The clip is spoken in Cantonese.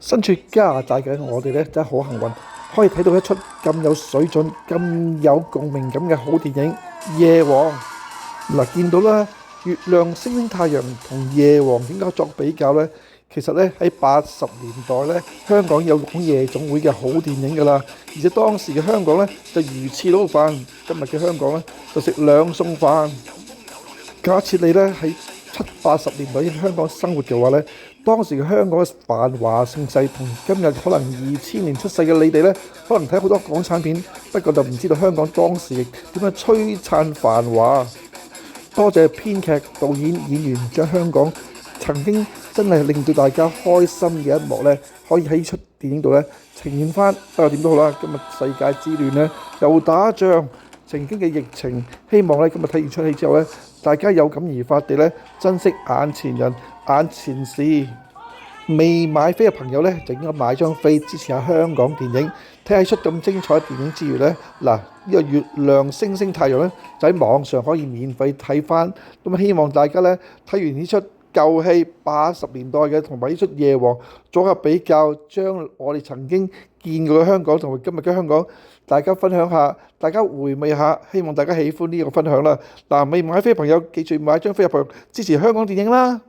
身處加拿大嘅我哋咧，真係好幸運，可以睇到一出咁有水準、咁有共鳴感嘅好電影《夜王》。嗱，見到啦，月亮、星星、太陽同《夜王》點解作比較呢？其實咧喺80年代咧，香港有講夜總會嘅好電影㗎啦，而且當時嘅香港咧就魚翅撈飯，今日嘅香港咧就食兩餸飯。假設你咧喺70、80年代喺香港生活嘅話咧，當時嘅香港嘅繁華盛世同今日可能2000年出世嘅你哋咧，可能睇好多港產片，不過就唔知道香港當時點樣璀璨繁華。多謝編劇、導演、演員將香港曾經真係令到大家開心嘅一幕咧，可以喺呢出電影度咧呈現翻。不過點都好啦，今日世界之亂咧又打仗，曾經嘅疫情，希望咧今日睇完出戲之後咧，大家有感而發地咧珍惜眼前人、眼前事。未買飛嘅朋友咧，就應該買張飛支持下香港電影，睇下出咁精彩嘅電影之餘咧，嗱呢個月亮、星星、太陽咧就喺網上可以免費睇翻。咁希望大家咧睇完呢出舊戲80年代嘅同埋呢出夜王做下比較，將我哋曾經見過嘅香港同埋今日嘅香港，大家分享下，大家回味下，希望大家喜歡呢個分享啦。嗱，未買飛嘅朋友記住買張飛入去支持香港電影啦！